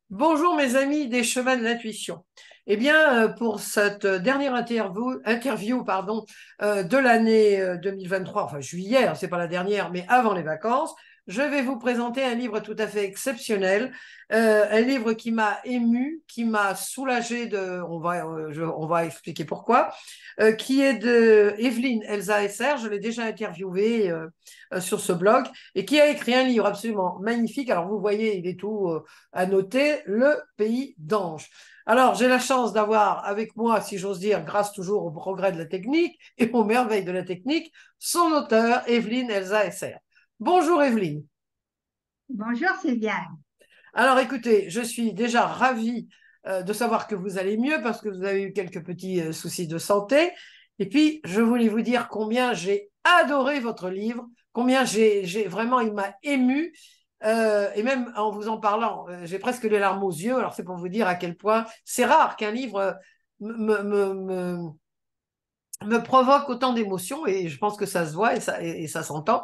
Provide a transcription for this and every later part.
Bonjour mes amis des chemins de l'intuition. Eh bien, pour cette dernière interview pardon, de l'année 2023, enfin juillet, hein, c'est pas la dernière, mais avant les vacances, je vais vous présenter un livre tout à fait exceptionnel, un livre qui m'a ému, qui m'a soulagé on va expliquer pourquoi, qui est de Evelyne Elsa Esser, je l'ai déjà interviewée sur ce blog, et qui a écrit un livre absolument magnifique. Alors vous voyez, il est tout à noter Le Pays d'Ange. Alors, j'ai la chance d'avoir avec moi, si j'ose dire, grâce toujours au progrès de la technique et aux merveilles de la technique, son auteur, Evelyne Elsa Esser. Bonjour Evelyne. Bonjour Sylviane. Alors écoutez, je suis déjà ravie de savoir que vous allez mieux parce que vous avez eu quelques petits soucis de santé. Et puis, je voulais vous dire combien j'ai adoré votre livre, combien vraiment, il m'a ému. Et même en vous en parlant, j'ai presque les larmes aux yeux. Alors c'est pour vous dire à quel point c'est rare qu'un livre me, me, me, me provoque autant d'émotions et je pense que ça se voit et ça s'entend.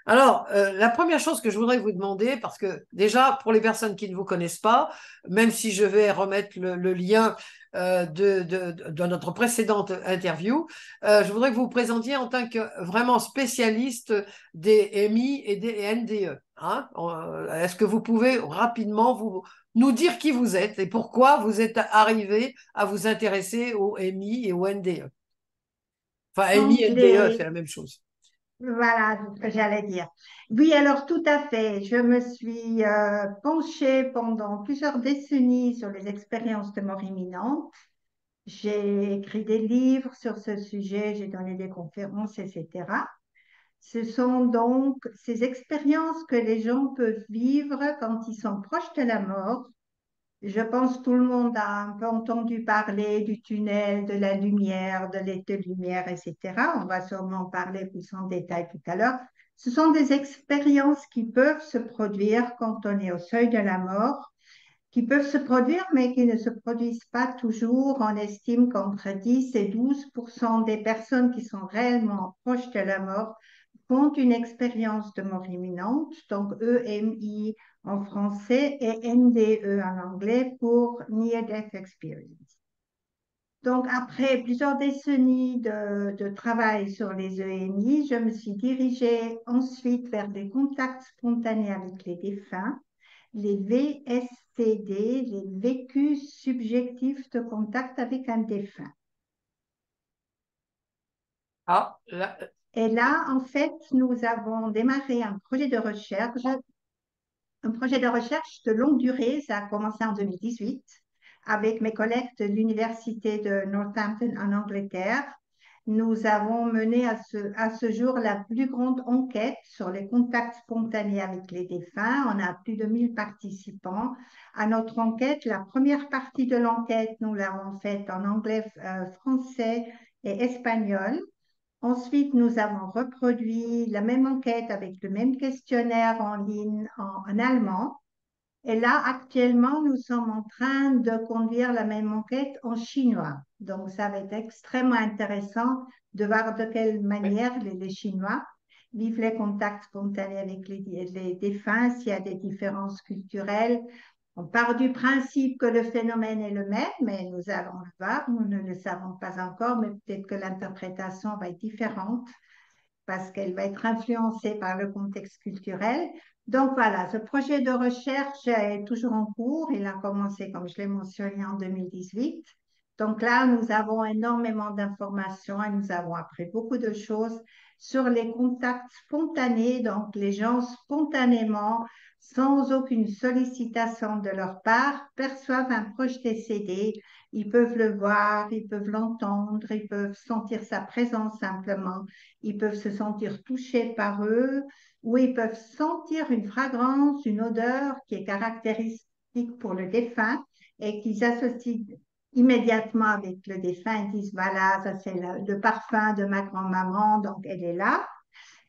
Alors, la première chose que je voudrais vous demander, parce que déjà, pour les personnes qui ne vous connaissent pas, même si je vais remettre le lien de notre précédente interview, je voudrais que vous vous présentiez en tant que vraiment spécialiste des MI et des NDE. Hein. Est-ce que vous pouvez rapidement nous dire qui vous êtes et pourquoi vous êtes arrivé à vous intéresser aux MI et aux NDE? Enfin, MI Donc, et NDE, c'est la même chose. voilà ce que j'allais dire. Oui, alors tout à fait. Je me suis penchée pendant plusieurs décennies sur les expériences de mort imminente. J'ai écrit des livres sur ce sujet, j'ai donné des conférences, etc. Ce sont donc ces expériences que les gens peuvent vivre quand ils sont proches de la mort. Je pense que tout le monde a un peu entendu parler du tunnel, de la lumière, de l'été de lumière, etc. On va sûrement en parler plus en détail tout à l'heure. Ce sont des expériences qui peuvent se produire quand on est au seuil de la mort, qui peuvent se produire, mais qui ne se produisent pas toujours. On estime qu'entre 10 et 12% des personnes qui sont réellement proches de la mort font une expérience de mort imminente, donc EMI en français et NDE en anglais pour Near Death Experience. Donc, après plusieurs décennies de travail sur les EMI, je me suis dirigée ensuite vers des contacts spontanés avec les défunts, les VSTD, les vécus subjectifs de contact avec un défunt. Ah, là, Et là, en fait, nous avons démarré un projet de recherche de longue durée. Ça a commencé en 2018 avec mes collègues de l'Université de Northampton en Angleterre. Nous avons mené à ce jour la plus grande enquête sur les contacts spontanés avec les défunts. On a plus de 1000 participants à notre enquête. La première partie de l'enquête, nous l'avons faite en anglais, français et espagnol. Ensuite, nous avons reproduit la même enquête avec le même questionnaire en ligne en allemand. Et là, actuellement, nous sommes en train de conduire la même enquête en chinois. Donc, ça va être extrêmement intéressant de voir de quelle oui. manière les Chinois vivent les contacts spontanés avec les défunts, s'il y a des différences culturelles. On part du principe que le phénomène est le même, mais nous allons le voir. Nous ne le savons pas encore, mais peut-être que l'interprétation va être différente parce qu'elle va être influencée par le contexte culturel. Donc voilà, ce projet de recherche est toujours en cours. Il a commencé, comme je l'ai mentionné, en 2018. Donc là, nous avons énormément d'informations et nous avons appris beaucoup de choses sur les contacts spontanés. Donc les gens spontanément, sans aucune sollicitation de leur part, perçoivent un proche décédé. Ils peuvent le voir, ils peuvent l'entendre, ils peuvent sentir sa présence simplement. Ils peuvent se sentir touchés par eux ou ils peuvent sentir une fragrance, une odeur qui est caractéristique pour le défunt et qu'ils associent immédiatement avec le défunt. Ils disent, voilà, ça c'est le parfum de ma grand-maman, donc elle est là.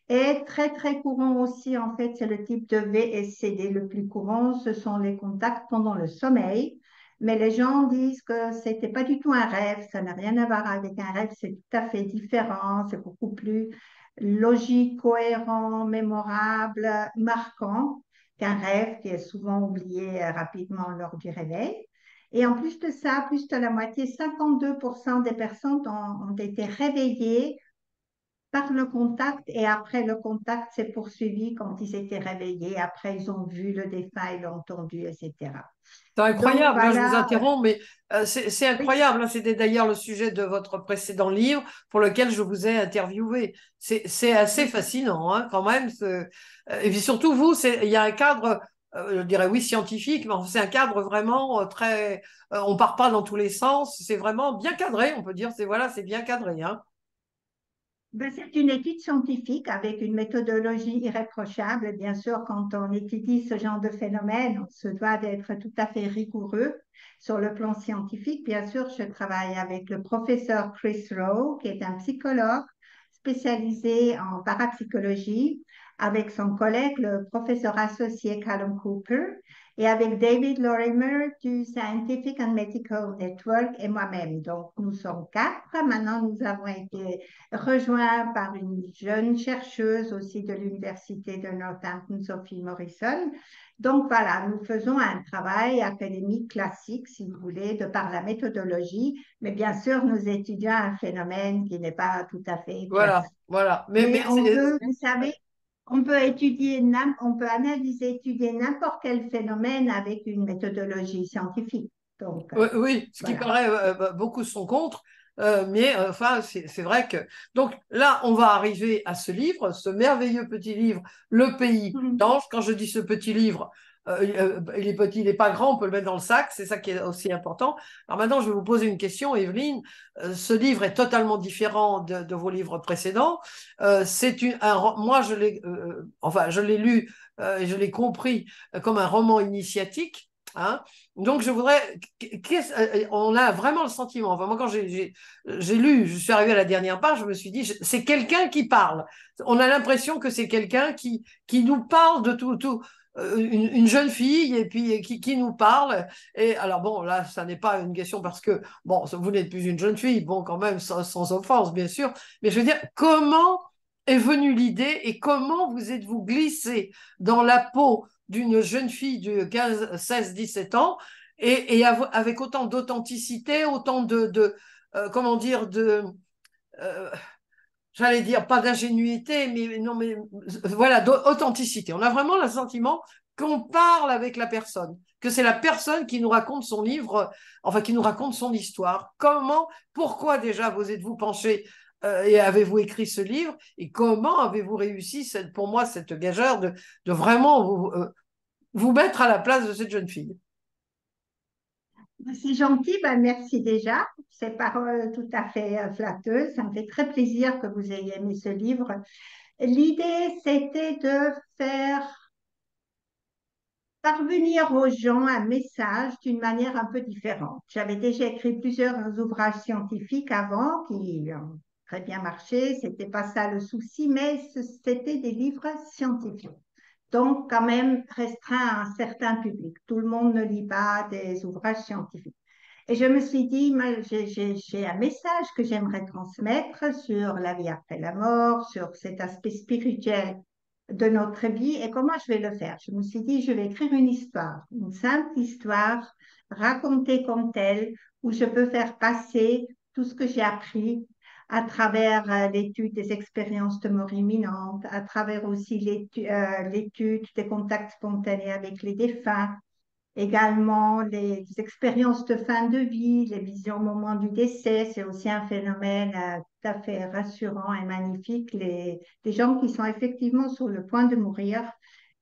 Et très, très courant aussi, en fait, c'est le type de VSCD le plus courant, ce sont les contacts pendant le sommeil. Mais les gens disent que c'était pas du tout un rêve, ça n'a rien à voir avec un rêve, c'est tout à fait différent, c'est beaucoup plus logique, cohérent, mémorable, marquant. qu'un rêve qui est souvent oublié rapidement lors du réveil. Et en plus de ça, plus de la moitié, 52% des personnes ont été réveillées par le contact et après le contact s'est poursuivi quand ils étaient réveillés. Après, ils ont vu le défunt, ils l'ont entendu, etc. C'est Donc incroyable, là je vous voilà, interromps, mais c'est oui, incroyable, hein. C'était d'ailleurs le sujet de votre précédent livre pour lequel je vous ai interviewé. C'est assez oui. fascinant, hein, quand même. Et puis surtout, vous, il y a un cadre, je dirais oui, scientifique, mais c'est un cadre vraiment très... on part pas dans tous les sens, c'est vraiment bien cadré, on peut dire. Voilà, c'est bien cadré, hein. Ben, c'est une étude scientifique avec une méthodologie irréprochable. Bien sûr, quand on étudie ce genre de phénomène, on se doit d'être tout à fait rigoureux sur le plan scientifique. Bien sûr, je travaille avec le professeur Chris Rowe, qui est un psychologue spécialisé en parapsychologie, avec son collègue, le professeur associé Callum Cooper, et avec David Lorimer du Scientific and Medical Network et moi-même. Donc, nous sommes quatre. Maintenant, nous avons été rejoint par une jeune chercheuse aussi de l'Université de Northampton, Sophie Morrison. Donc voilà, nous faisons un travail académique classique, si vous voulez, de par la méthodologie, mais bien sûr, nous étudions un phénomène qui n'est pas tout à fait Voilà, classique. voilà. Mais on peut, vous savez, on peut étudier, on peut analyser, étudier n'importe quel phénomène avec une méthodologie scientifique. Donc, Oui, oui, ce qui voilà. paraît, beaucoup sont contre, mais enfin, c'est vrai que. Donc là, on va arriver à ce livre, ce merveilleux petit livre, Le Pays Mhm. d'Ange. Quand je dis ce petit livre, il est petit, il n'est pas grand, on peut le mettre dans le sac, c'est ça qui est aussi important. Alors maintenant, je vais vous poser une question, Evelyne. Ce livre est totalement différent de vos livres précédents. Moi, enfin, je l'ai lu et je l'ai compris comme un roman initiatique. Hein. Donc, je voudrais. On a vraiment le sentiment. Enfin, moi, quand j'ai lu, je suis arrivée à la dernière page, je me suis dit, c'est quelqu'un qui parle. On a l'impression que c'est quelqu'un qui nous parle de tout, une jeune fille et puis qui nous parle. Et alors, bon, là, ça n'est pas une question parce que, bon, vous n'êtes plus une jeune fille, bon, quand même, sans offense, bien sûr. Mais je veux dire, comment est venue l'idée et comment vous êtes-vous glissé dans la peau d'une jeune fille de 15, 16, 17 ans avec autant d'authenticité, autant comment dire, euh, j'allais dire pas d'ingénuité, mais non, mais voilà, d'authenticité. On a vraiment le sentiment qu'on parle avec la personne, que c'est la personne qui nous raconte son livre, enfin qui nous raconte son histoire. Pourquoi déjà vous êtes-vous penché et avez-vous écrit ce livre et comment avez-vous réussi, pour moi, cette gageure de vraiment vous mettre à la place de cette jeune fille? C'est gentil, ben merci déjà pour ces paroles tout à fait flatteuses. Ça me fait très plaisir que vous ayez aimé ce livre. L'idée, c'était de faire parvenir aux gens un message d'une manière un peu différente. J'avais déjà écrit plusieurs ouvrages scientifiques avant qui ont très bien marché. C'était pas ça le souci, mais c'était des livres scientifiques. Donc, quand même restreint à un certain public. Tout le monde ne lit pas des ouvrages scientifiques. Et je me suis dit, moi, j'ai un message que j'aimerais transmettre sur la vie après la mort, sur cet aspect spirituel de notre vie et comment je vais le faire. Je me suis dit, je vais écrire une histoire, une simple histoire racontée comme telle, où je peux faire passer tout ce que j'ai appris à travers l'étude des expériences de mort imminente, à travers aussi l'étude des contacts spontanés avec les défunts, également les expériences de fin de vie, les visions au moment du décès. C'est aussi un phénomène tout à fait rassurant et magnifique. Les gens qui sont effectivement sur le point de mourir,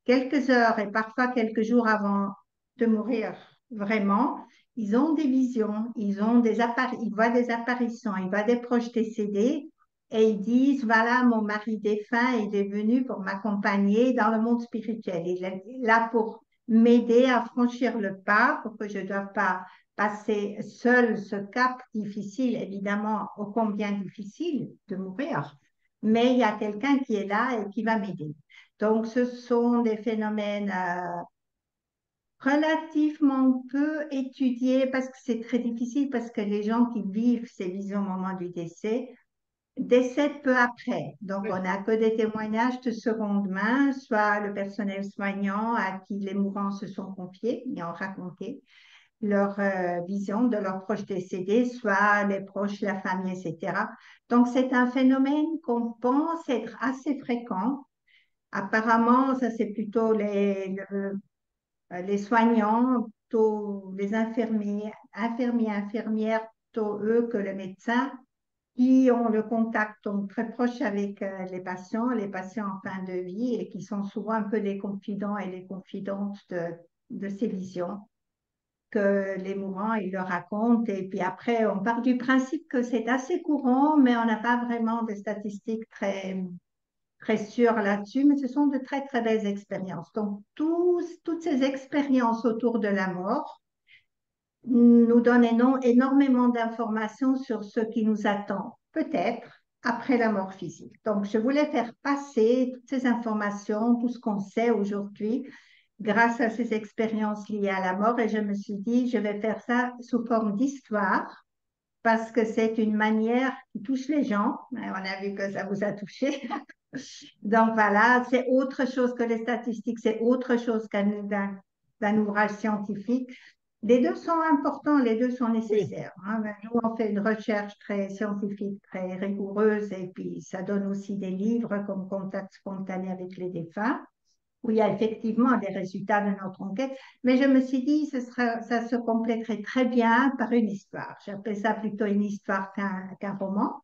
quelques heures et parfois quelques jours avant de mourir, vraiment, ils ont des visions, ils voient des apparitions, ils voient des proches décédés. Et ils disent, voilà, mon mari défunt, il est venu pour m'accompagner dans le monde spirituel. Il est là pour m'aider à franchir le pas pour que je ne doive pas passer seul ce cap difficile, évidemment, ô combien difficile de mourir. Mais il y a quelqu'un qui est là et qui va m'aider. Donc, ce sont des phénomènes relativement peu étudiés parce que c'est très difficile, parce que les gens qui vivent ces visions au moment du décès décède peu après. Donc, Oui. on n'a que des témoignages de seconde main, soit le personnel soignant à qui les mourants se sont confiés et ont raconté leur vision de leurs proches décédés, soit les proches, la famille, etc. Donc, c'est un phénomène qu'on pense être assez fréquent. Apparemment, ça c'est plutôt les soignants, plutôt les infirmières, plutôt eux que les médecins qui ont le contact donc, très proche avec les patients en fin de vie et qui sont souvent un peu les confidents et les confidentes de ces visions que les mourants ils leur racontent. Et puis après, on part du principe que c'est assez courant, mais on n'a pas vraiment de statistiques très sûres là-dessus, mais ce sont de très, très belles expériences. Donc, toutes ces expériences autour de la mort nous donnent énormément d'informations sur ce qui nous attend, peut-être après la mort physique. Donc, je voulais faire passer toutes ces informations, tout ce qu'on sait aujourd'hui, grâce à ces expériences liées à la mort, et je me suis dit, je vais faire ça sous forme d'histoire parce que c'est une manière qui touche les gens. On a vu que ça vous a touché. Donc voilà, c'est autre chose que les statistiques, c'est autre chose qu'un ouvrage scientifique. Les deux sont importants, les deux sont Oui. nécessaires, hein. Nous, on fait une recherche très scientifique, très rigoureuse, et puis ça donne aussi des livres comme Contact spontané avec les défunts, où il y a effectivement des résultats de notre enquête. Mais je me suis dit, ça se compléterait très bien par une histoire. J'appelle ça plutôt une histoire qu'un roman.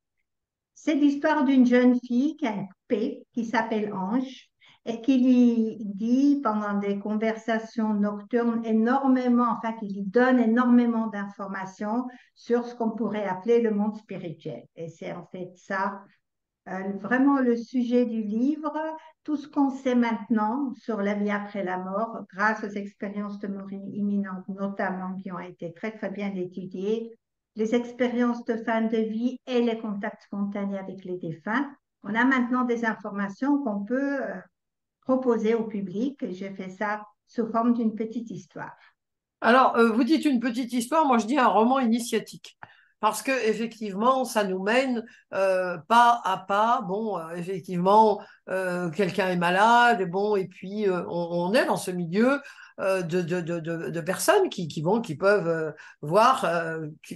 C'est l'histoire d'une jeune fille qui a une poupée qui s'appelle Ange et qui lui dit pendant des conversations nocturnes énormément, enfin qui lui donne énormément d'informations sur ce qu'on pourrait appeler le monde spirituel. Et c'est en fait ça vraiment le sujet du livre, tout ce qu'on sait maintenant sur la vie après la mort, grâce aux expériences de mort imminente notamment qui ont été très très bien étudiées, les expériences de fin de vie et les contacts spontanés avec les défunts. On a maintenant des informations qu'on peut proposer au public et j'ai fait ça sous forme d'une petite histoire. Alors, vous dites une petite histoire, moi je dis un roman initiatique. Parce que effectivement, ça nous mène pas à pas. Bon, effectivement, quelqu'un est malade, et bon, et puis on est dans ce milieu de personnes qui peuvent voir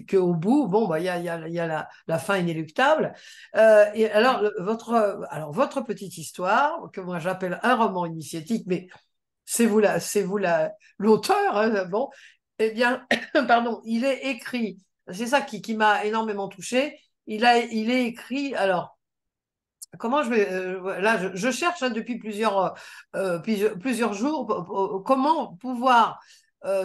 qu'au bout, bon, bah, il y a la fin inéluctable. Et alors, votre petite histoire, que moi j'appelle un roman initiatique, mais c'est vous l'auteur, hein, bon, eh bien, pardon, il est écrit, c'est ça qui m'a énormément touché. Il est écrit, alors, comment je vais, là, je cherche hein, depuis plusieurs jours comment pouvoir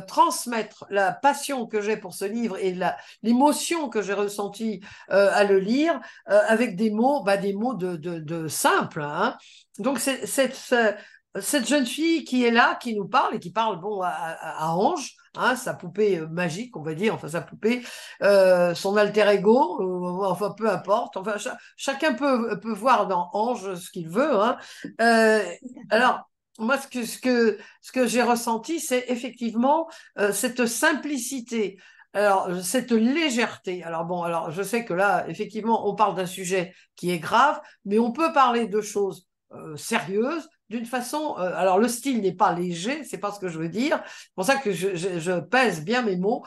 transmettre la passion que j'ai pour ce livre et l'émotion que j'ai ressentie à le lire avec des mots de simple. Hein. Donc, cette jeune fille qui est là, qui nous parle et qui parle bon, à Ange, hein, sa poupée magique, on va dire, enfin sa poupée, son alter ego, enfin peu importe, enfin chacun peut voir dans Ange ce qu'il veut. Hein. Euh, alors, moi, ce que j'ai ressenti, c'est effectivement cette simplicité. Alors, cette légèreté. Alors bon, alors je sais que là, effectivement, on parle d'un sujet qui est grave, mais on peut parler de choses sérieuses d'une façon. Alors, le style n'est pas léger, c'est pas ce que je veux dire. C'est pour ça que je pèse bien mes mots.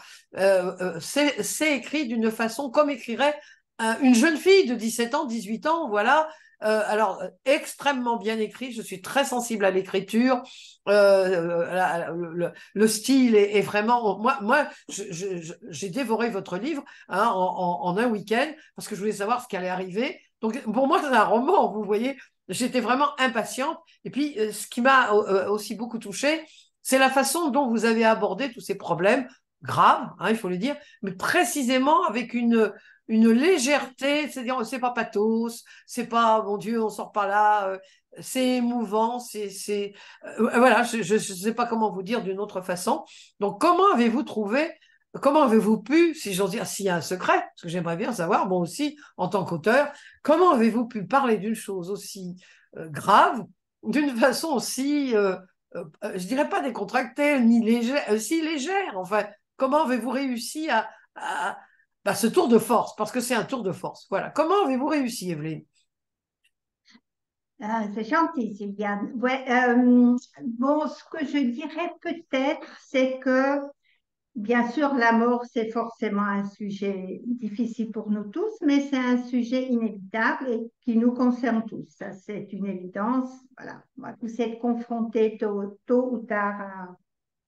C'est écrit d'une façon comme écrirait une jeune fille de 17 ans, 18 ans, voilà. Alors, extrêmement bien écrit, je suis très sensible à l'écriture. Le style est vraiment. Moi j'ai dévoré votre livre hein, en un week-end parce que je voulais savoir ce qui allait arriver. Donc, pour moi, c'est un roman, vous voyez. J'étais vraiment impatiente. Et puis, ce qui m'a aussi beaucoup touchée, c'est la façon dont vous avez abordé tous ces problèmes graves, hein, il faut le dire, mais précisément avec une légèreté, c'est-à-dire c'est pas pathos, c'est pas mon Dieu, on sort pas là, c'est émouvant, voilà, je sais pas comment vous dire d'une autre façon. Donc comment avez-vous trouvé, comment avez-vous pu, si j'ose dire, s'il y a un secret, parce que j'aimerais bien savoir, moi aussi en tant qu'auteur, comment avez-vous pu parler d'une chose aussi grave, d'une façon aussi, je dirais pas décontractée ni légère, si légère, enfin, comment avez-vous réussi à ce tour de force, parce que c'est un tour de force. Voilà. Comment avez-vous réussi, Evelyne? Ah, c'est gentil, Sylviane. Ouais, bon, ce que je dirais peut-être, c'est que bien sûr, la mort, c'est forcément un sujet difficile pour nous tous, mais c'est un sujet inévitable et qui nous concerne tous. Ça, c'est une évidence. Voilà. On va tous être confrontés tôt ou tard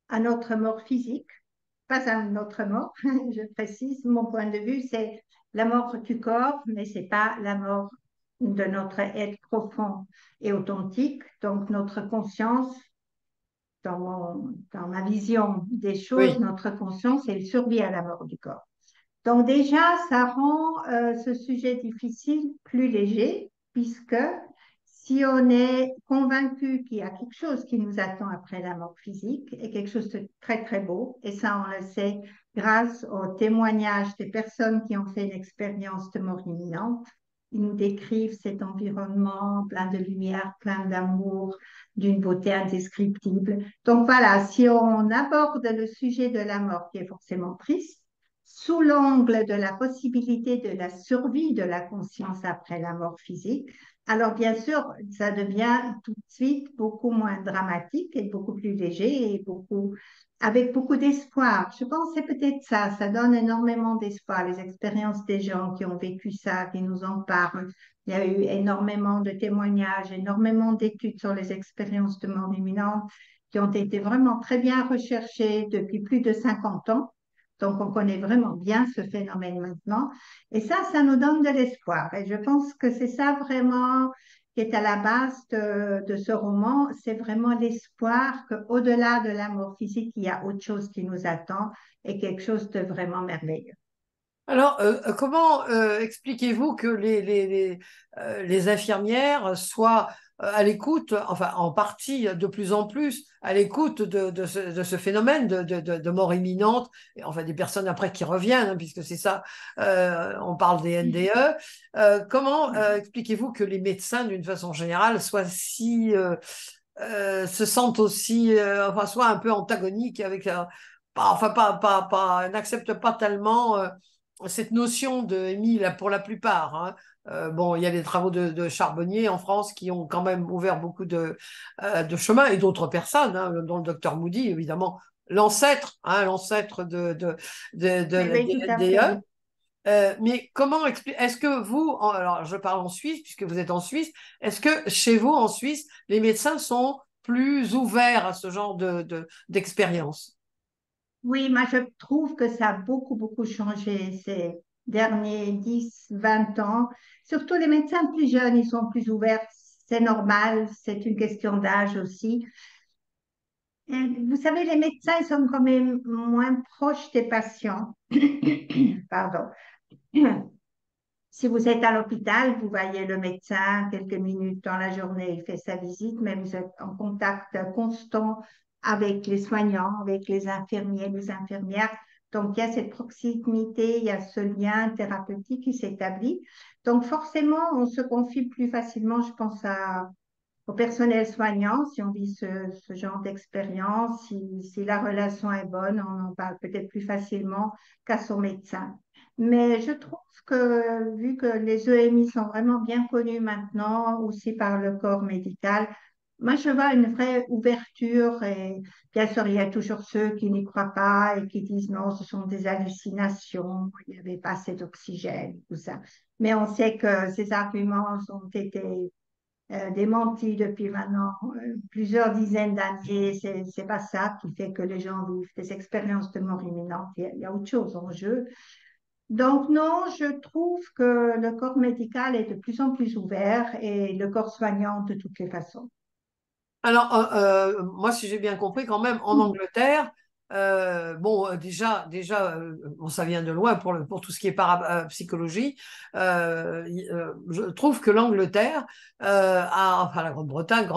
à notre mort physique, pas à notre mort, je précise. Mon point de vue, c'est la mort du corps, mais c'est pas la mort de notre être profond et authentique. Donc, notre conscience dans ma vision des choses, Oui, notre conscience, elle survit à la mort du corps. Donc déjà, ça rend ce sujet difficile plus léger, puisque si on est convaincu qu'il y a quelque chose qui nous attend après la mort physique, et quelque chose de très très beau, et ça on le sait grâce aux témoignages des personnes qui ont fait une expérience de mort imminente, ils nous décrivent cet environnement plein de lumière, plein d'amour, d'une beauté indescriptible. Donc voilà, si on aborde le sujet de la mort qui est forcément triste, sous l'angle de la possibilité de la survie de la conscience après la mort physique, alors bien sûr, ça devient tout de suite beaucoup moins dramatique et beaucoup plus léger et avec beaucoup d'espoir. Je pense que c'est peut-être ça, ça donne énormément d'espoir, les expériences des gens qui ont vécu ça, qui nous en parlent. Il y a eu énormément de témoignages, énormément d'études sur les expériences de mort imminente qui ont été vraiment très bien recherchées depuis plus de 50 ans. Donc, on connaît vraiment bien ce phénomène maintenant. Et ça nous donne de l'espoir. Et je pense que c'est ça vraiment qui est à la base de ce roman. C'est vraiment l'espoir qu'au-delà de la mort physique, il y a autre chose qui nous attend et quelque chose de vraiment merveilleux. Alors, comment expliquez-vous que les infirmières soient à l'écoute, enfin en partie de plus en plus, à l'écoute de ce phénomène de mort imminente, et enfin des personnes après qui reviennent, hein, puisque c'est ça, on parle des NDE. Comment expliquez-vous que les médecins, d'une façon générale, se sentent aussi, enfin, soit un peu antagoniques avec, enfin, n'acceptent pas tellement cette notion de Émile pour la plupart. Hein. Bon, il y a les travaux de Charbonnier en France qui ont quand même ouvert beaucoup de chemins et d'autres personnes, hein, dont le docteur Moody, évidemment, l'ancêtre Oui, oui, des tout à fait. NDE. Mais comment expliquer, est-ce que vous, alors je parle en Suisse, puisque vous êtes en Suisse, est-ce que chez vous en Suisse, les médecins sont plus ouverts à ce genre d'expérience? Oui, moi je trouve que ça a beaucoup changé ces derniers 10, 20 ans. Surtout les médecins plus jeunes, ils sont plus ouverts. C'est normal, c'est une question d'âge aussi. Et vous savez, les médecins, ils sont quand même moins proches des patients. Pardon. Si vous êtes à l'hôpital, vous voyez le médecin quelques minutes dans la journée, il fait sa visite, mais vous êtes en contact constant avec les soignants, avec les infirmiers, les infirmières. Donc, il y a cette proximité, il y a ce lien thérapeutique qui s'établit. Donc, forcément, on se confie plus facilement, je pense, au personnel soignant, si on vit ce genre d'expérience, si la relation est bonne, on en parle peut-être plus facilement qu'à son médecin. Mais je trouve que vu que les EMI sont vraiment bien connus maintenant, aussi par le corps médical, moi je vois une vraie ouverture et bien sûr il y a toujours ceux qui n'y croient pas et qui disent non, ce sont des hallucinations, il n'y avait pas assez d'oxygène, tout ça. Mais on sait que ces arguments ont été démenti depuis maintenant plusieurs dizaines d'années. C'est pas ça qui fait que les gens vivent des expériences de mort imminente. Il y a autre chose en jeu. Donc non, je trouve que le corps médical est de plus en plus ouvert et le corps soignant de toutes les façons. Alors, moi, si j'ai bien compris, quand même, en Angleterre, bon, bon, ça vient de loin pour tout ce qui est parapsychologie. Je trouve que l'Angleterre, enfin la Grande-Bretagne,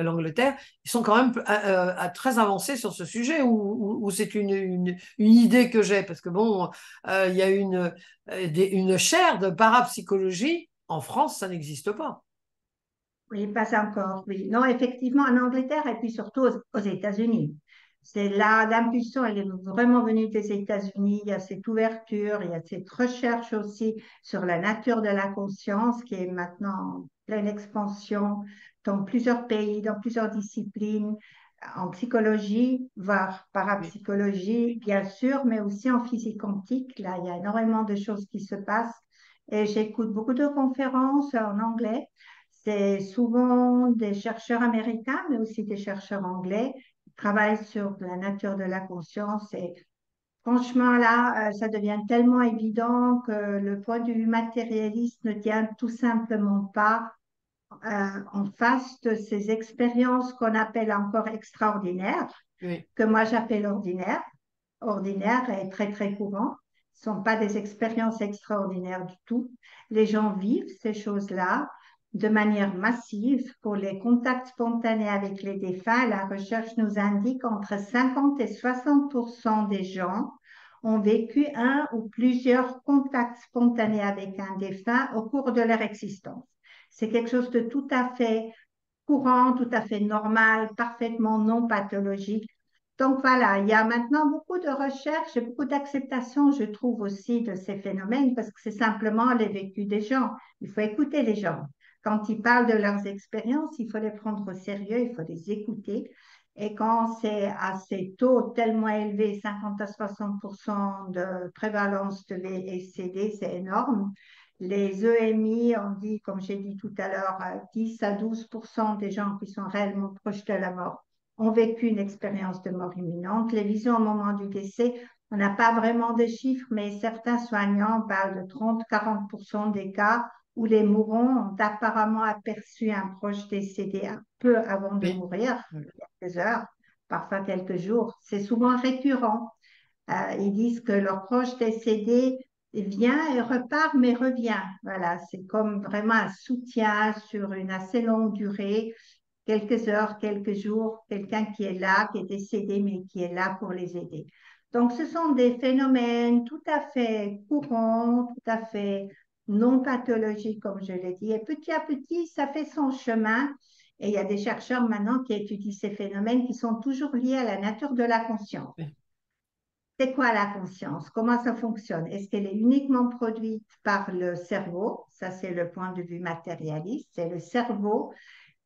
l'Angleterre, ils sont quand même très avancés sur ce sujet, ou c'est une idée que j'ai, parce que bon, il y a une chaire de parapsychologie. En France, ça n'existe pas. Oui, pas encore, oui. Non, effectivement, en Angleterre et puis surtout aux États-Unis. C'est là, l'impulsion, elle est vraiment venue des États-Unis. Il y a cette ouverture, il y a cette recherche aussi sur la nature de la conscience qui est maintenant en pleine expansion dans plusieurs pays, dans plusieurs disciplines, en psychologie, voire Oui, parapsychologie, bien sûr, mais aussi en physique quantique. Là, il y a énormément de choses qui se passent et j'écoute beaucoup de conférences en anglais. C'est souvent des chercheurs américains, mais aussi des chercheurs anglais qui travaillent sur la nature de la conscience. Et franchement, là, ça devient tellement évident que le point de vue matérialiste ne tient tout simplement pas en face de ces expériences qu'on appelle encore extraordinaires, oui. que moi j'appelle ordinaires. Ordinaires et très très courants. Ce ne sont pas des expériences extraordinaires du tout. Les gens vivent ces choses-là de manière massive. Pour les contacts spontanés avec les défunts, la recherche nous indique entre 50 et 60 des gens ont vécu un ou plusieurs contacts spontanés avec un défunt au cours de leur existence. C'est quelque chose de tout à fait courant, tout à fait normal, parfaitement non pathologique. Donc voilà, il y a maintenant beaucoup de recherches et beaucoup d'acceptation, je trouve aussi, de ces phénomènes parce que c'est simplement les vécus des gens. Il faut écouter les gens. Quand ils parlent de leurs expériences, il faut les prendre au sérieux, il faut les écouter. Et quand c'est à ces taux tellement élevés, 50 à 60 de prévalence de VSCD, c'est énorme. Les EMI, on dit, comme j'ai dit tout à l'heure, 10 à 12 des gens qui sont réellement proches de la mort ont vécu une expérience de mort imminente. Les visions au moment du décès, on n'a pas vraiment de chiffres, mais certains soignants parlent de 30-40 des cas où les mourants ont apparemment aperçu un proche décédé un peu avant de Oui. mourir, quelques heures, parfois quelques jours. C'est souvent récurrent. Ils disent que leur proche décédé vient et repart, mais revient. Voilà, c'est comme vraiment un soutien sur une assez longue durée, quelques heures, quelques jours, quelqu'un qui est là, qui est décédé, mais qui est là pour les aider. Donc, ce sont des phénomènes tout à fait courants, tout à fait non pathologiques, comme je l'ai dit. Et petit à petit, ça fait son chemin. Et il y a des chercheurs maintenant qui étudient ces phénomènes qui sont toujours liés à la nature de la conscience. Oui. C'est quoi la conscience? Comment ça fonctionne? Est-ce qu'elle est uniquement produite par le cerveau? Ça, c'est le point de vue matérialiste. C'est le cerveau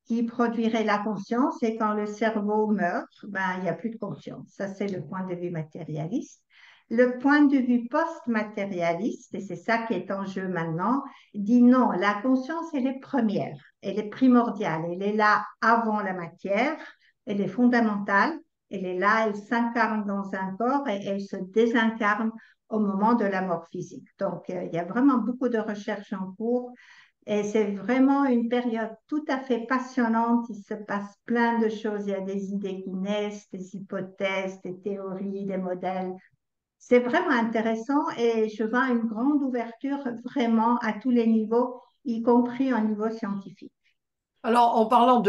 qui produirait la conscience et quand le cerveau meurt, ben, il n'y a plus de conscience. Ça, c'est le point de vue matérialiste. Le point de vue post-matérialiste, et c'est ça qui est en jeu maintenant, dit non, la conscience, elle est première, elle est primordiale, elle est là avant la matière, elle est fondamentale, elle est là, elle s'incarne dans un corps et elle se désincarne au moment de la mort physique. Donc, il y a vraiment beaucoup de recherches en cours et c'est vraiment une période tout à fait passionnante. Il se passe plein de choses. Il y a des idées qui naissent, des hypothèses, des théories, des modèles. C'est vraiment intéressant et je vois une grande ouverture vraiment à tous les niveaux, y compris au niveau scientifique. Alors, en parlant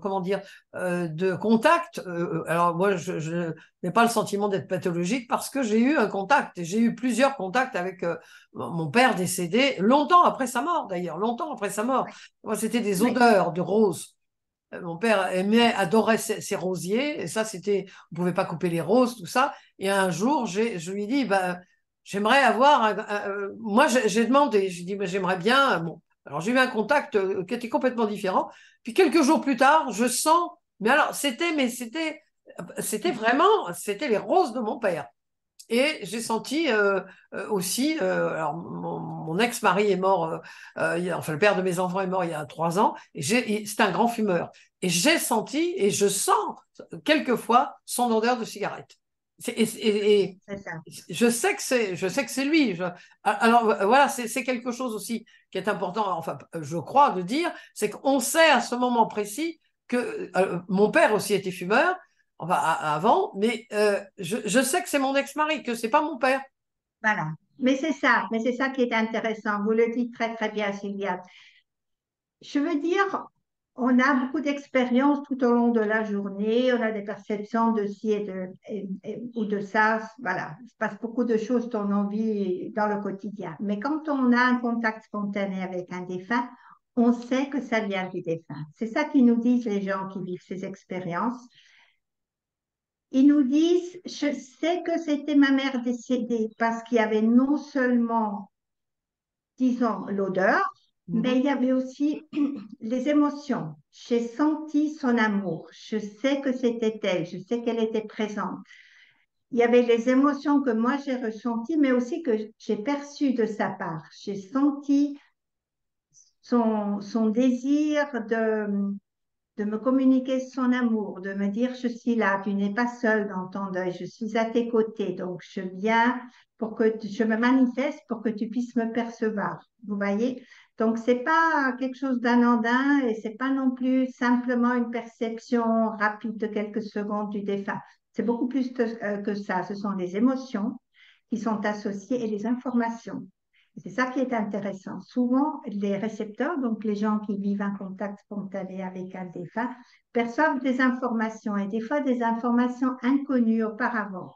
comment dire, de contact, alors moi, je n'ai pas le sentiment d'être pathologique parce que j'ai eu un contact et j'ai eu plusieurs contacts avec mon père décédé longtemps après sa mort, d'ailleurs, longtemps après sa mort. Oui, Moi, c'était des oui, odeurs de roses. Mon père aimait, adorait ces rosiers et ça, c'était, on pouvait pas couper les roses, tout ça. Et un jour, je lui ai dit, ben, j'aimerais avoir, moi, j'ai demandé, j'ai dit, ben, j'aimerais bien, bon. Alors, j'ai eu un contact qui était complètement différent. Puis quelques jours plus tard, je sens, mais alors, c'était vraiment, c'était les roses de mon père. Et j'ai senti aussi, alors mon ex-mari est mort, enfin le père de mes enfants est mort il y a 3 ans, et c'est un grand fumeur. Et j'ai senti et je sens quelquefois son odeur de cigarette. Et c'est ça. je sais que c'est lui. Alors voilà, c'est quelque chose aussi qui est important, enfin je crois de dire, c'est qu'on sait à ce moment précis que mon père aussi était fumeur enfin, avant, mais je sais que c'est mon ex-mari, que c'est pas mon père. Voilà. Mais c'est ça qui est intéressant. Vous le dites très, très bien, Sylvia. Je veux dire, on a beaucoup d'expériences tout au long de la journée, on a des perceptions de ci ou de ça. Voilà, il se passe beaucoup de choses dans nos vies, dans le quotidien. Mais quand on a un contact spontané avec un défunt, on sait que ça vient du défunt. C'est ça qui nous disent les gens qui vivent ces expériences. Ils nous disent, je sais que c'était ma mère décédée parce qu'il y avait non seulement, disons, l'odeur, mais Mhm. il y avait aussi les émotions. J'ai senti son amour. Je sais que c'était elle. Je sais qu'elle était présente. Il y avait les émotions que moi j'ai ressenties, mais aussi que j'ai perçues de sa part. J'ai senti son désir de me communiquer son amour, de me dire je suis là, tu n'es pas seule dans ton deuil, je suis à tes côtés, donc je viens pour que je me manifeste pour que tu puisses me percevoir. Vous voyez? Donc c'est pas quelque chose d'anodin et c'est pas non plus simplement une perception rapide de quelques secondes du défunt. C'est beaucoup plus que ça. Ce sont les émotions qui sont associées et les informations. C'est ça qui est intéressant. Souvent, les récepteurs, donc les gens qui vivent un contact spontané avec un défunt, perçoivent des informations et des fois des informations inconnues auparavant.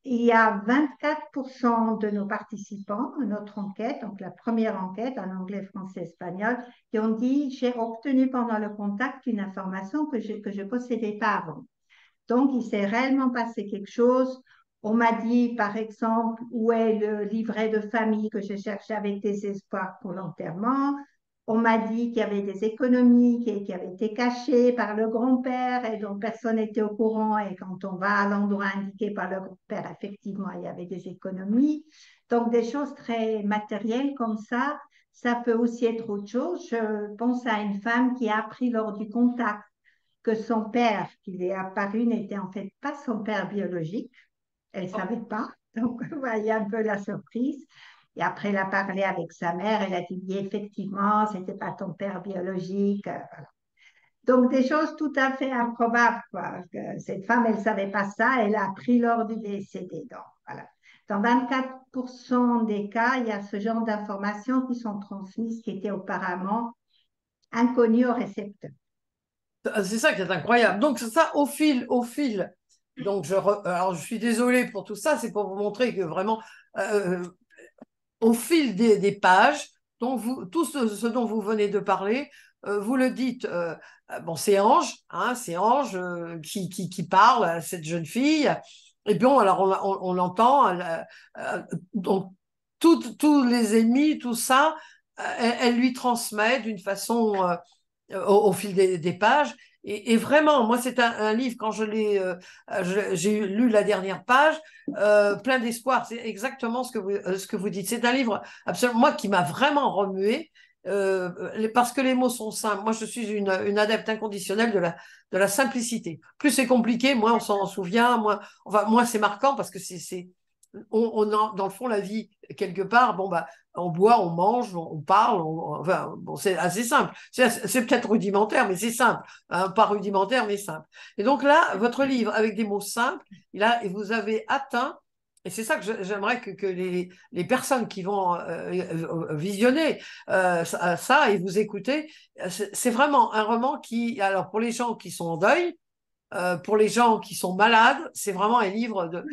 Il y a 24% de nos participants à notre enquête, donc la première enquête en anglais, français, espagnol, qui ont dit j'ai obtenu pendant le contact une information que je ne possédais pas avant. Donc, il s'est réellement passé quelque chose. On m'a dit, par exemple, où est le livret de famille que je cherchais avec désespoir pour l'enterrement. On m'a dit qu'il y avait des économies qui avaient été cachées par le grand-père et dont personne n'était au courant. Et quand on va à l'endroit indiqué par le grand-père, effectivement, il y avait des économies. Donc, des choses très matérielles comme ça. Ça peut aussi être autre chose. Je pense à une femme qui a appris lors du contact que son père qui lui est apparu n'était en fait pas son père biologique. Elle ne Oh. savait pas. Donc, vous voyez un peu la surprise. Et après, elle a parlé avec sa mère. Elle a dit, oui, effectivement, ce n'était pas ton père biologique. Voilà. Donc, des choses tout à fait improbables, quoi. Que cette femme, elle ne savait pas ça. Elle a appris lors du décédé. Donc, voilà. Dans 24% des cas, il y a ce genre d'informations qui sont transmises qui étaient auparavant inconnues au récepteur. C'est ça qui est incroyable. Donc, c'est ça, au fil. Donc, alors, je suis désolée pour tout ça, c'est pour vous montrer que vraiment, euh, au fil des pages, donc tout ce dont vous venez de parler, vous le dites, bon, c'est Ange, hein, c'est Ange qui parle à cette jeune fille. Et bon, alors on l'entend, donc tous les ennemis, tout ça, elle lui transmet d'une façon au fil des pages. Et vraiment, moi, c'est un livre, quand j'ai lu la dernière page, plein d'espoir. C'est exactement ce que vous dites. C'est un livre, absolument, moi, qui m'a vraiment remué. Parce que les mots sont simples. Moi, je suis une adepte inconditionnelle de la simplicité. Plus c'est compliqué, moins on s'en souvient, moins c'est marquant parce que dans le fond, la vie, quelque part, bon, bah, on boit, on mange, on parle, enfin, bon, c'est assez simple. C'est peut-être rudimentaire, mais c'est simple. Hein, pas rudimentaire, mais simple. Et donc là, votre livre, avec des mots simples, et vous avez atteint, et c'est ça que j'aimerais que les personnes qui vont visionner ça et vous écouter, c'est vraiment un roman qui, alors pour les gens qui sont en deuil, pour les gens qui sont malades, c'est vraiment un livre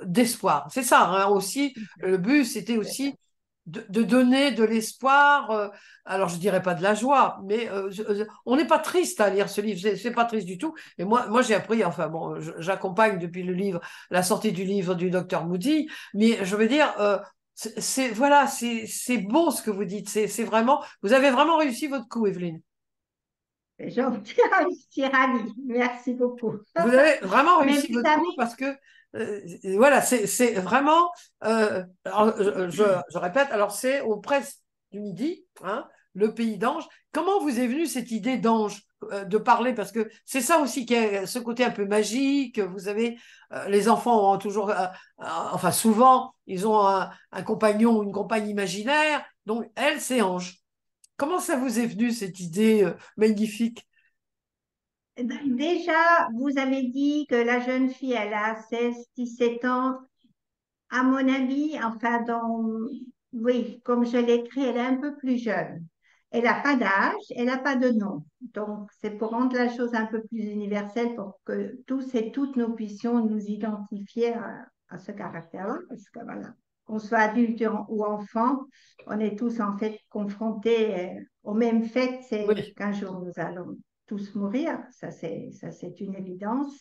d'espoir. C'est ça, hein, aussi. Le but, c'était aussi de donner de l'espoir. Alors, je dirais pas de la joie, mais on n'est pas triste à lire ce livre. C'est pas triste du tout. Et moi, j'ai appris. Enfin bon, j'accompagne depuis la sortie du livre du docteur Moody. Mais je veux dire. Voilà, c'est beau ce que vous dites. C'est vraiment, vous avez vraiment réussi votre coup, Evelyne. Je suis ravie. Merci beaucoup. Vous avez vraiment Mais réussi vous votre savez, coup parce que voilà, c'est vraiment. Alors, je répète, alors c'est aux presses du Midi, hein, le pays d'Ange. Comment vous est venue cette idée d'Ange de parler? Parce que c'est ça aussi qui est ce côté un peu magique. Vous savez, les enfants ont toujours, enfin souvent, ils ont un compagnon ou une compagne imaginaire. Donc elle, c'est Ange. Comment ça vous est venu cette idée magnifique? déjà, vous avez dit que la jeune fille, elle a 16, 17 ans. À mon avis, enfin, oui, comme je l'ai écrit, elle est un peu plus jeune. Elle n'a pas d'âge, elle n'a pas de nom. Donc, c'est pour rendre la chose un peu plus universelle pour que tous et toutes nous puissions nous identifier à ce caractère-là. Parce que voilà, qu'on soit adulte ou enfant, on est tous en fait confrontés au même fait, c'est Oui. qu'un jour nous allons tous mourir. Ça, c'est une évidence.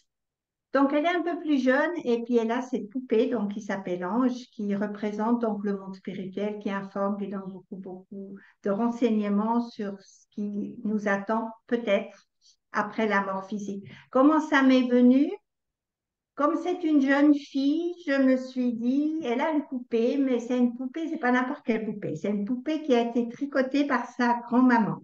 Donc, elle est un peu plus jeune et puis elle a cette poupée donc, qui s'appelle Ange, qui représente donc le monde spirituel, qui informe, qui donne beaucoup de renseignements sur ce qui nous attend peut-être après la mort physique. Comment ça m'est venu? Comme c'est une jeune fille, je me suis dit, elle a une poupée, mais c'est une poupée, c'est pas n'importe quelle poupée. C'est une poupée qui a été tricotée par sa grand-maman,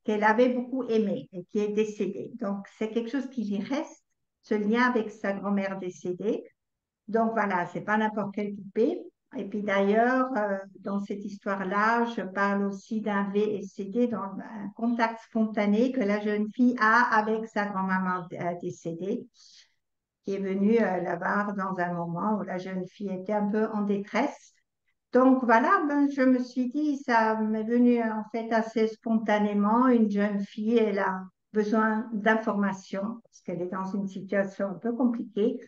qu'elle avait beaucoup aimée et qui est décédée. Donc, c'est quelque chose qui lui reste, ce lien avec sa grand-mère décédée. Donc, voilà, c'est pas n'importe quelle poupée. Et puis d'ailleurs, dans cette histoire-là, je parle aussi d'un VSCD, dans un contact spontané que la jeune fille a avec sa grand-maman décédée qui est venue la voir dans un moment où la jeune fille était un peu en détresse. Donc voilà, ben, je me suis dit, ça m'est venu en fait assez spontanément. Une jeune fille, elle a besoin d'informations parce qu'elle est dans une situation un peu compliquée.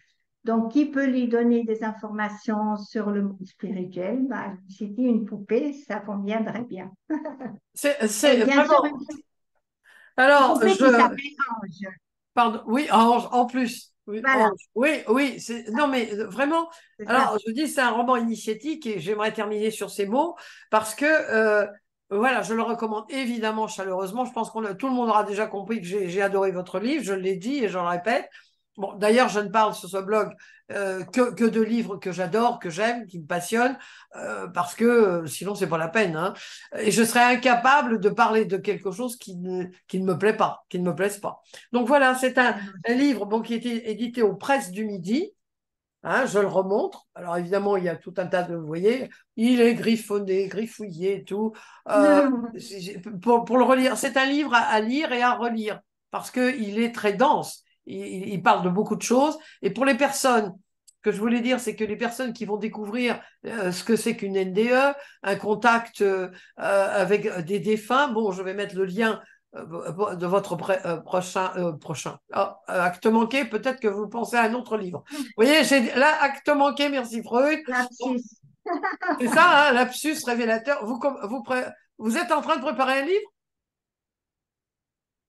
Donc, qui peut lui donner des informations sur le monde spirituel? Ben, je me suis dit, une poupée, ça conviendrait bien. Et C'est bien sûr, vraiment. une Alors, poupée qui s'appelle Ange. pardon, oui, Ange, en plus. Oui, Voilà, Ange. Oui, oui, non, mais vraiment, c'est ça. alors, je dis, c'est un roman initiatique et j'aimerais terminer sur ces mots parce que, voilà, je le recommande évidemment chaleureusement. Je pense tout le monde aura déjà compris que j'ai adoré votre livre, je l'ai dit et je le répète. Bon, d'ailleurs, je ne parle sur ce blog que de livres que j'adore, que j'aime, qui me passionnent, parce que sinon, c'est pas la peine, hein. Et je serais incapable de parler de quelque chose qui ne me plaît pas, qui ne me plaise pas. Donc voilà, c'est un livre bon, qui a été édité aux Presses du Midi. Hein, je le remontre. Alors évidemment, il y a tout un tas de, vous voyez, il est griffonné, griffouillé et tout. Euh, pour le relire, c'est un livre à lire et à relire parce qu'il est très dense. Il parle de beaucoup de choses. Et pour les personnes, ce que je voulais dire, c'est que les personnes qui vont découvrir ce que c'est qu'une NDE, un contact avec des défunts, bon, je vais mettre le lien de votre prochain acte manqué, peut-être que vous pensez à un autre livre. Vous voyez, j'ai là, acte manqué, merci Freud. Bon, Lapsus. c'est ça, hein, lapsus révélateur. Vous êtes en train de préparer un livre?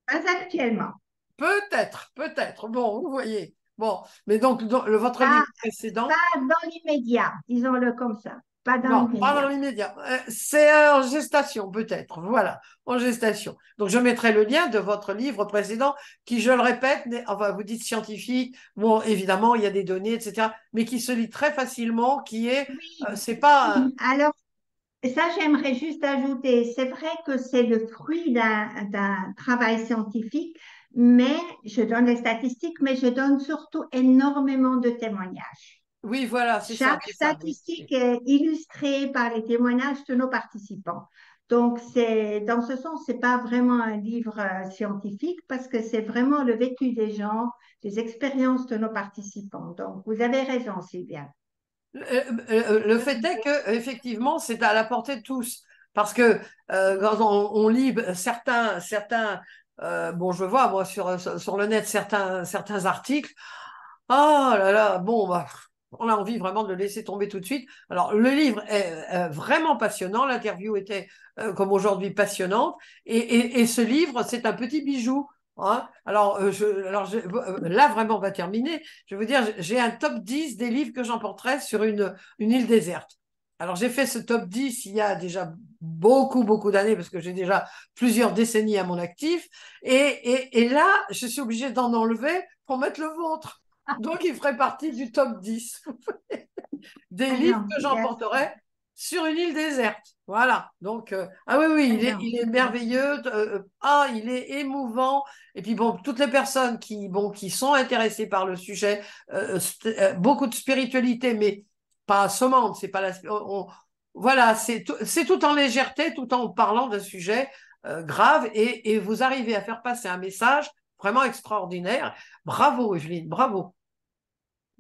Pas actuellement. Peut-être, peut-être. Bon, vous voyez. Bon, mais donc, votre Pas, livre précédent, pas dans l'immédiat, disons-le comme ça. Pas dans non, pas dans l'immédiat. l'immédiat. C'est en gestation, peut-être. Voilà, en gestation. Donc, je mettrai le lien de votre livre précédent, qui, je le répète, enfin, vous dites scientifique. Bon, évidemment, il y a des données, etc., mais qui se lit très facilement, qui est, Oui. c'est pas, Alors, ça, j'aimerais juste ajouter, c'est vrai que c'est le fruit d'un travail scientifique, mais je donne les statistiques, mais je donne surtout énormément de témoignages. oui, voilà, Chaque c'est ça, oui. statistique est illustrée par les témoignages de nos participants. Donc, c'est, dans ce sens, c'est pas vraiment un livre scientifique parce que c'est vraiment le vécu des gens, les expériences de nos participants. Donc, vous avez raison, Sylvia. Le fait est que effectivement, c'est à la portée de tous, parce que quand on lit bon, je vois moi sur le net certains articles. Oh là là, bon, bah, on a envie vraiment de le laisser tomber tout de suite. Alors, le livre est vraiment passionnant. L'interview était, comme aujourd'hui, passionnante. Et ce livre, c'est un petit bijou. Hein. Là, vraiment, on va terminer. Je veux dire, j'ai un top 10 des livres que j'emporterai sur une île déserte. Alors, j'ai fait ce top 10 il y a déjà beaucoup d'années, parce que j'ai déjà plusieurs décennies à mon actif. Et là, je suis obligée d'en enlever pour mettre le vôtre. Donc, il ferait partie du top 10 des Très livres que gentil, merci. j'emporterais sur une île déserte. Voilà. Donc, ah oui, oui, Très il est gentil, merci. merveilleux. Il est émouvant. Et puis, bon, toutes les personnes qui sont intéressées par le sujet, beaucoup de spiritualité, mais pas assommante. C'est pas voilà, c'est tout en légèreté, tout en parlant d'un sujet grave. Et vous arrivez à faire passer un message vraiment extraordinaire. Bravo, Evelyne, bravo.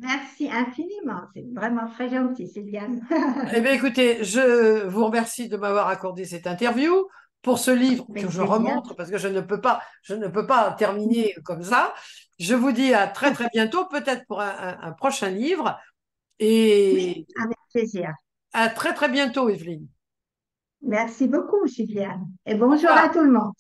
Merci infiniment. C'est vraiment très gentil, Sylviane. Eh bien, écoutez, je vous remercie de m'avoir accordé cette interview pour ce livre que Avec je plaisir. remonte parce que je ne peux pas terminer comme ça. Je vous dis à très bientôt, peut-être pour un prochain livre. Oui, Et avec plaisir. à très bientôt, Evelyne. Merci beaucoup, Sylviane. Et Au bonjour à revoir. tout le monde.